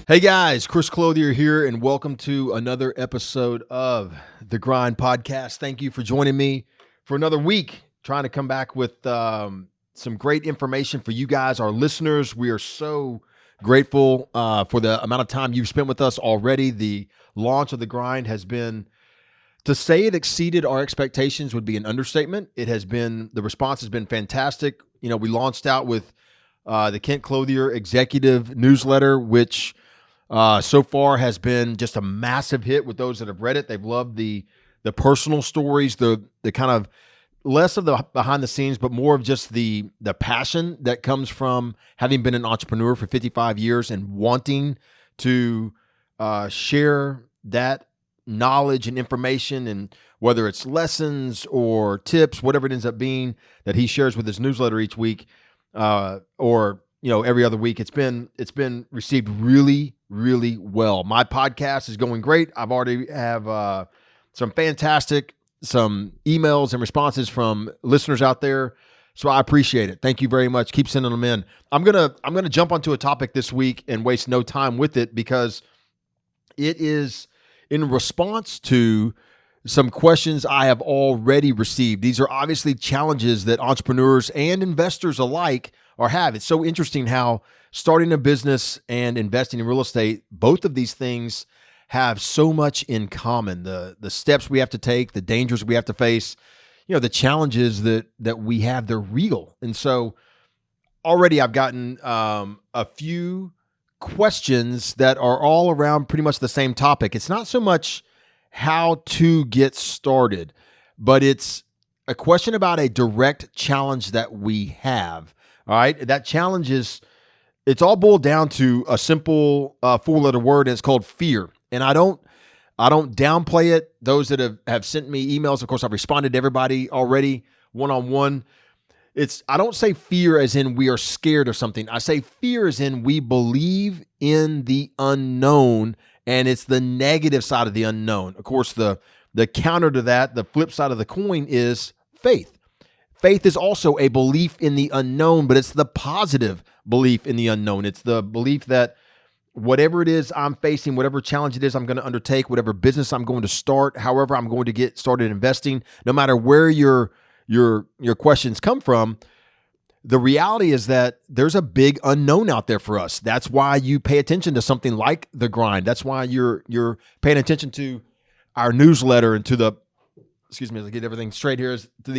Hey guys, Chris Clothier here, and welcome to another episode of the Grind Podcast. Thank you for joining me for another week, trying to come back with some great information for you guys, our listeners. We are so grateful for the amount of time you've spent with us already. The launch of the Grind has been, to say it exceeded our expectations would be an understatement. The response has been fantastic. You know, we launched out with the Kent Clothier Executive Newsletter, which so far has been just a massive hit with those that have read it. They've loved the personal stories, the kind of less of the behind the scenes, but more of just the passion that comes from having been an entrepreneur for 55 years and wanting to share that knowledge and information, and whether it's lessons or tips, whatever it ends up being that he shares with his newsletter each week, or every other week. It's been received really, really well. My podcast is going great. I've already have some emails and responses from listeners out there. So I appreciate it. Thank you very much. Keep sending them in. I'm gonna jump onto a topic this week and waste no time with it, because it is in response to some questions I have already received. These are obviously challenges that entrepreneurs and investors alike have. It's so interesting how starting a business and investing in real estate, both of these things have so much in common. The steps we have to take, the dangers we have to face, the challenges that we have, they're real. And so already I've gotten a few questions that are all around pretty much the same topic. It's not so much how to get started, but it's a question about a direct challenge that we have. All right. That challenge it's all boiled down to a simple 4-letter word, and it's called fear. And I don't downplay it. Those that have sent me emails, of course, I've responded to everybody already one-on-one. I don't say fear as in we are scared of something. I say fear as in we believe in the unknown, and it's the negative side of the unknown. Of course, the counter to that, the flip side of the coin, is faith. Faith is also a belief in the unknown, but it's the positive belief in the unknown. It's the belief that whatever it is I'm facing, whatever challenge it is I'm going to undertake, whatever business I'm going to start, however I'm going to get started investing, no matter where your questions come from, the reality is that there's a big unknown out there for us. That's why you pay attention to something like the Grind. That's why you're paying attention to our newsletter and to let's get everything straight here, to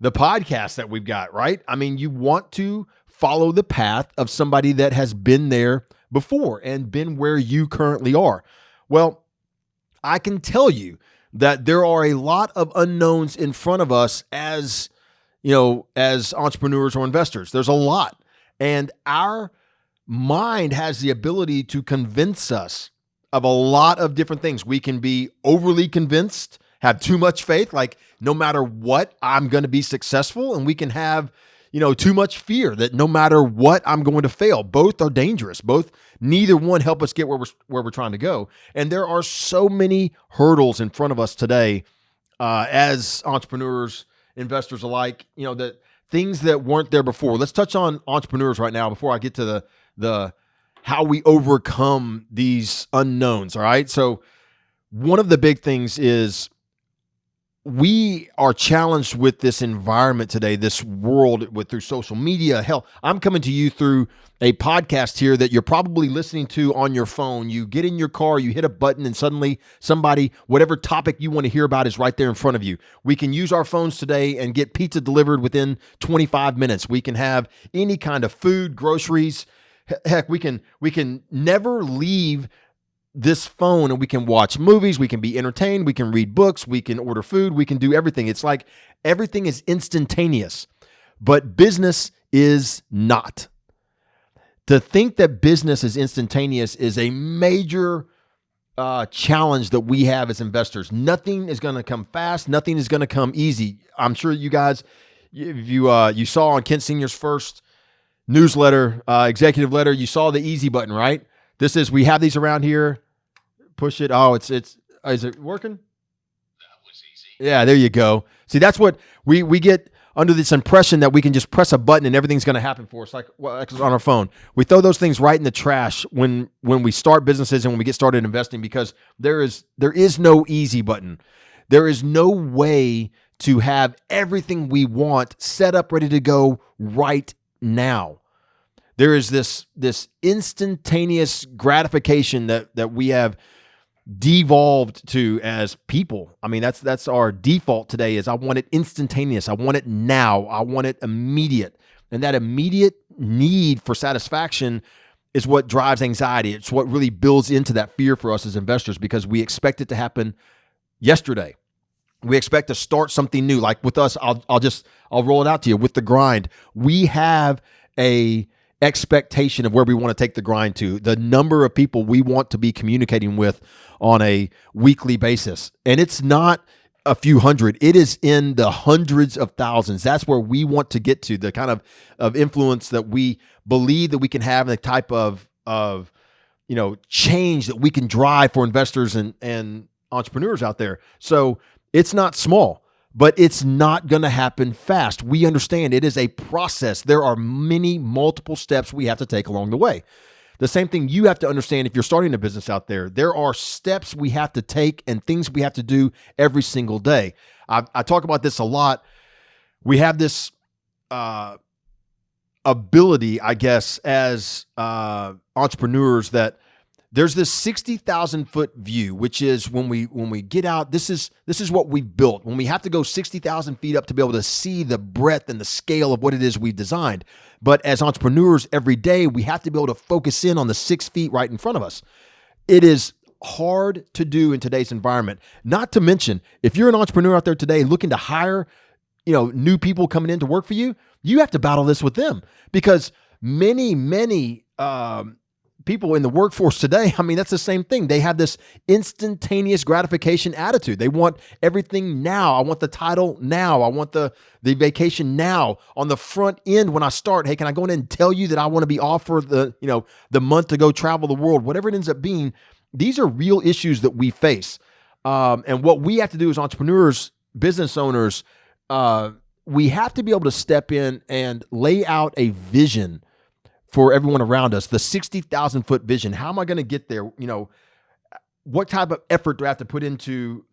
the podcast that we've got, right? I mean, you want to follow the path of somebody that has been there before and been where you currently are. Well, I can tell you that there are a lot of unknowns in front of us as entrepreneurs or investors. There's a lot. And our mind has the ability to convince us of a lot of different things. We can be overly convinced, have too much faith, like no matter what, I'm going to be successful. And we can have, too much fear that no matter what, I'm going to fail. Both are dangerous. Neither one help us get where we're trying to go. And there are so many hurdles in front of us today as entrepreneurs, investors alike, that things that weren't there before. Let's touch on entrepreneurs right now before I get to the how we overcome these unknowns. All right. So one of the big things is we are challenged with this environment today, this world through social media. Hell, I'm coming to you through a podcast here that you're probably listening to on your phone. You get in your car, you hit a button, and suddenly somebody, whatever topic you want to hear about, is right there in front of you. We can use our phones today and get pizza delivered within 25 minutes. We can have any kind of food, groceries. Heck, we can never leave this phone, and we can watch movies, we can be entertained, we can read books, we can order food, we can do everything. It's like everything is instantaneous, but business is not. To think that business is instantaneous is a major challenge that we have as investors. Nothing is going to come fast. Nothing is going to come easy. I'm sure you guys, if you saw on Kent Senior's first newsletter, executive letter, you saw the easy button, right? We have these around here. Push it. Oh, is it working? That was easy. Yeah, there you go. See, that's what we get under this impression that we can just press a button and everything's going to happen for us, like on our phone. We throw those things right in the trash when we start businesses and when we get started investing, because there is no easy button. There is no way to have everything we want set up, ready to go right now. There is this instantaneous gratification that we have devolved to as people. I mean, that's our default today, is I want it instantaneous. I want it now. I want it immediate. And that immediate need for satisfaction is what drives anxiety. It's what really builds into that fear for us as investors, because we expect it to happen yesterday. We expect to start something new. Like with us, I'll roll it out to you with the grind. We have a expectation of where we want to take the grind to, the number of people we want to be communicating with on a weekly basis. And it's not a few hundred, it is in the hundreds of thousands. That's where we want to get to, the kind of influence that we believe that we can have, and the type of change that we can drive for investors and entrepreneurs out there. So it's not small, but it's not going to happen fast. We understand it is a process. There are multiple steps we have to take along the way. The same thing you have to understand if you're starting a business out there. There are steps we have to take and things we have to do every single day. I talk about this a lot. We have this ability, I guess, as entrepreneurs, that there's this 60,000 foot view, which is when we get out, this is what we've built. When we have to go 60,000 feet up to be able to see the breadth and the scale of what it is we've designed. But as entrepreneurs, every day we have to be able to focus in on the 6 feet right in front of us. It is hard to do in today's environment. Not to mention, if you're an entrepreneur out there today looking to hire, new people coming in to work for you, you have to battle this with them, because many people in the workforce today, I mean, that's the same thing. They have this instantaneous gratification attitude. They want everything now. I want the title now. I want the vacation now. On the front end, when I start, hey, can I go in and tell you that I want to be off for the month to go travel the world, whatever it ends up being. These are real issues that we face. And what we have to do as entrepreneurs, business owners, we have to be able to step in and lay out a vision for everyone around us, the 60,000 foot vision. How am I going to get there? What type of effort do I have to put into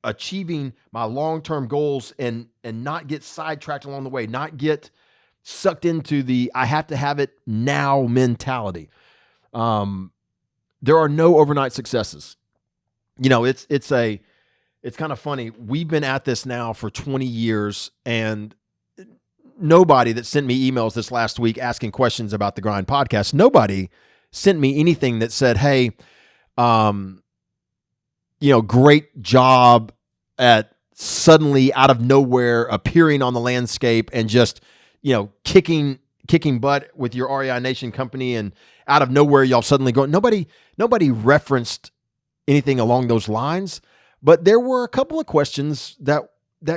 achieving my long-term goals, and not get sidetracked along the way, not get sucked into the I have to have it now mentality. There are no overnight successes. It's kind of funny. We've been at this now for 20 years, and nobody that sent me emails this last week asking questions about the Grind podcast, nobody sent me anything that said, hey, great job at suddenly out of nowhere appearing on the landscape and just, kicking butt with your REI Nation company, and out of nowhere y'all suddenly go. Nobody referenced anything along those lines, but there were a couple of questions that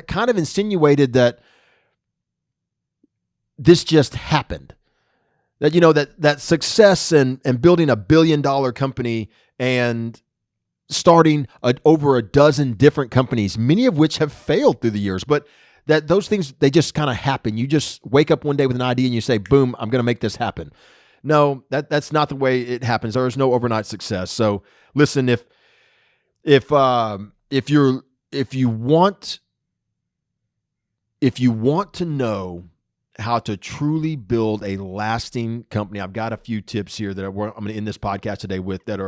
kind of insinuated that this just happened. That success and building $1 billion company and starting over a dozen different companies, many of which have failed through the years, but that those things, they just kind of happen. You just wake up one day with an idea and you say, boom, I'm going to make this happen. No, that's not the way it happens. There is no overnight success. So listen, if you want to know how to truly build a lasting company, I've got a few tips here that I'm going to end this podcast today with, that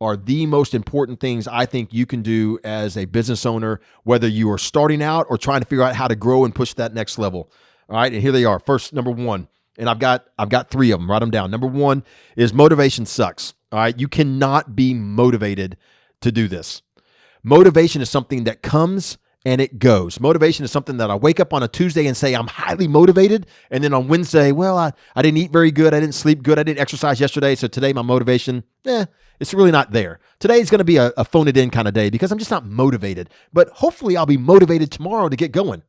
are the most important things I think you can do as a business owner, whether you are starting out or trying to figure out how to grow and push that next level. All right, and here they are. First, number one, and I've got 3 of them. Write them down. Number 1 is motivation sucks. All right, you cannot be motivated to do this. Motivation is something that comes and it goes. Motivation is something that I wake up on a Tuesday and say, I'm highly motivated. And then on Wednesday, well, I didn't eat very good. I didn't sleep good. I didn't exercise yesterday. So today my motivation, it's really not there. Today is going to be a phone it in kind of day because I'm just not motivated. But hopefully I'll be motivated tomorrow to get going.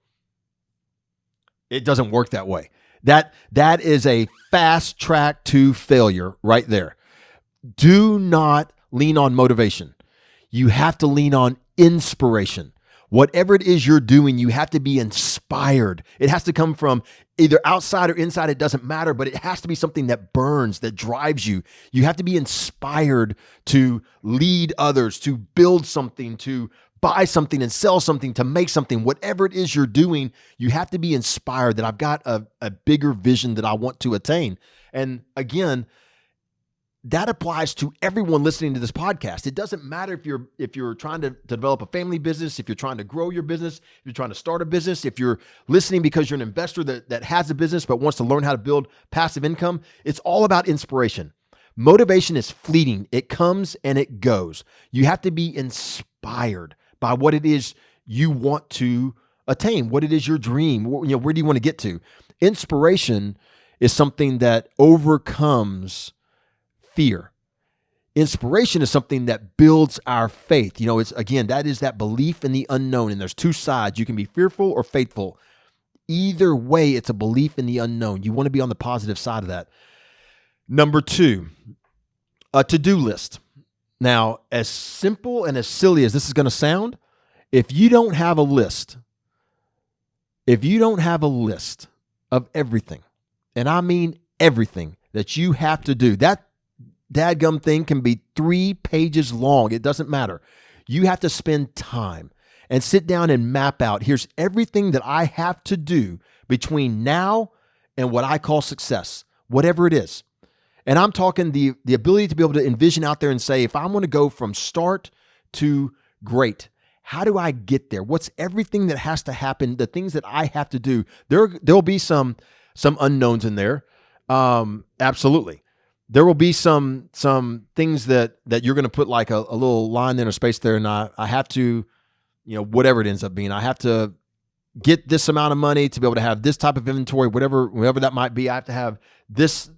It doesn't work that way. That is a fast track to failure right there. Do not lean on motivation. You have to lean on inspiration. Whatever it is you're doing, you have to be inspired inspired. It has to come from either outside or inside. It doesn't matter, but it has to be something that burns, that drives you. You have to be inspired to lead others, to build something, to buy something and sell something, to make something, whatever it is you're doing. You have to be inspired that I've got a bigger vision that I want to attain. And again, that applies to everyone listening to this podcast. It doesn't matter if you're trying to develop a family business, if you're trying to grow your business, if you're trying to start a business, if you're listening because you're an investor that has a business but wants to learn how to build passive income. It's all about inspiration. Motivation is fleeting. It comes and it goes. You have to be inspired by what it is you want to attain, what it is your dream, where do you want to get to? Inspiration is something that overcomes fear. Inspiration is something that builds our faith. It's again, that is that belief in the unknown. And there's two sides. You can be fearful or faithful. Either way, it's a belief in the unknown. You want to be on the positive side of that. Number 2, a to-do list. Now, as simple and as silly as this is going to sound, if you don't have a list of everything, and I mean everything that you have to do, that dadgum thing can be 3 pages long. It doesn't matter. You have to spend time and sit down and map out, here's everything that I have to do between now and what I call success, whatever it is. And I'm talking the ability to be able to envision out there and say, if I'm going to go from start to great, how do I get there? What's everything that has to happen? The things that I have to do. There'll be some unknowns in there. Absolutely. There will be some things that you're going to put like a little line in or space there, and I have to, whatever it ends up being, I have to get this amount of money to be able to have this type of inventory, whatever that might be. I have to have this,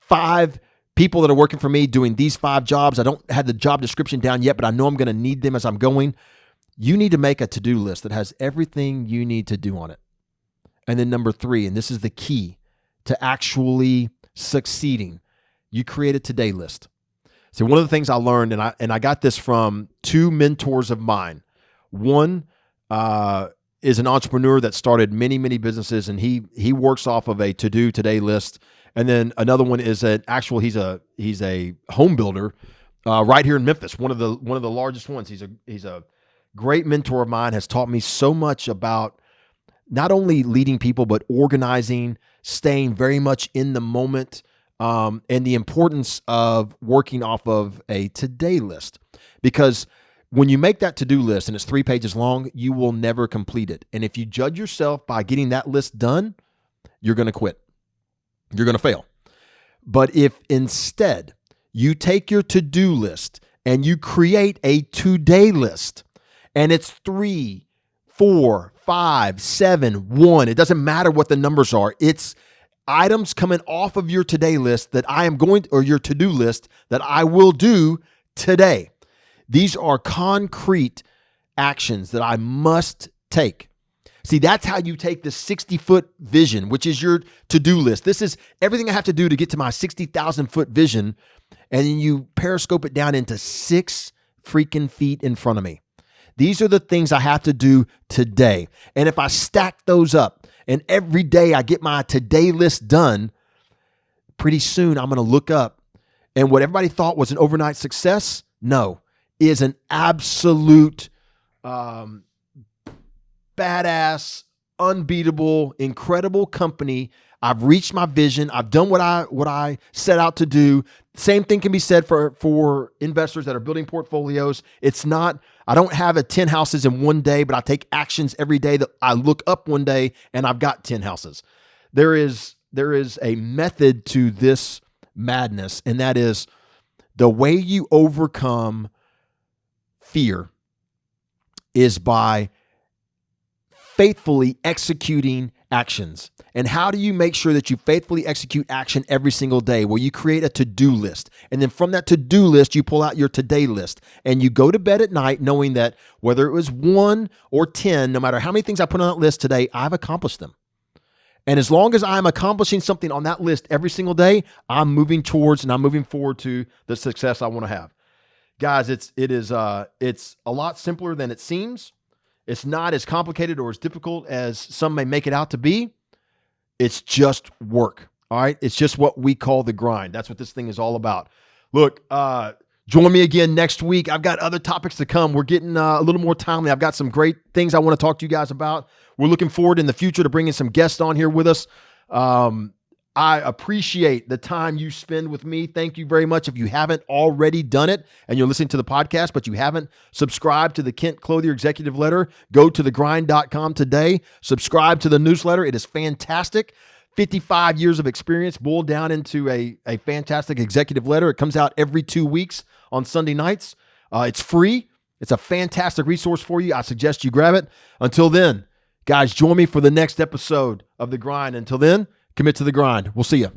5 people that are working for me doing these 5 jobs. I don't have the job description down yet, but I know I'm going to need them as I'm going. You need to make a to-do list that has everything you need to do on it. And then number 3, and this is the key to actually succeeding, you create a today list. So one of the things I learned, and I got this from 2 mentors of mine. One is an entrepreneur that started many, many businesses, and he works off of a to-do today list. And then another one is he's a home builder right here in Memphis, one of the largest ones. He's a great mentor of mine, has taught me so much about not only leading people, but organizing, staying very much in the moment, and the importance of working off of a today list. Because when you make that to-do list and it's 3 pages long, you will never complete it. And if you judge yourself by getting that list done, you're going to quit. You're going to fail. But if instead you take your to-do list and you create a today list, and it's 3, 4, 5, 7, 1, it doesn't matter what the numbers are. It's items coming off of your today list that or your to-do list that I will do today. These are concrete actions that I must take. See, that's how you take the 60-foot vision, which is your to-do list. This is everything I have to do to get to my 60,000-foot vision. And then you periscope it down into 6 freaking feet in front of me. These are the things I have to do today. And if I stack those up and every day I get my today list done, pretty soon I'm going to look up, and what everybody thought was an overnight success, no, is an absolute badass, unbeatable, incredible company. I've reached my vision. I've done what I set out to do. Same thing can be said for investors that are building portfolios. I don't have 10 houses in one day, but I take actions every day that I look up one day and I've got 10 houses. There is a method to this madness, and that is the way you overcome fear is by faithfully executing actions. And how do you make sure that you faithfully execute action every single day? Well, you create a to-do list. And then from that to-do list, you pull out your today list. And you go to bed at night knowing that whether it was 1 or 10, no matter how many things I put on that list today, I've accomplished them. And as long as I'm accomplishing something on that list every single day, I'm moving towards and I'm moving forward to the success I want to have. Guys, it's a lot simpler than it seems. It's not as complicated or as difficult as some may make it out to be. It's just work. All right. It's just what we call the grind. That's what this thing is all about. Look, join me again next week. I've got other topics to come. We're getting a little more timely. I've got some great things I want to talk to you guys about. We're looking forward in the future to bringing some guests on here with us. I appreciate the time you spend with me. Thank you very much. If you haven't already done it and you're listening to the podcast, but you haven't subscribed to the Kent Clothier Executive Letter, go to thegrind.com today. Subscribe to the newsletter. It is fantastic. 55 years of experience boiled down into a fantastic executive letter. It comes out every 2 weeks on Sunday nights. It's free. It's a fantastic resource for you. I suggest you grab it. Until then, guys, join me for the next episode of The Grind. Until then, commit to the grind. We'll see you.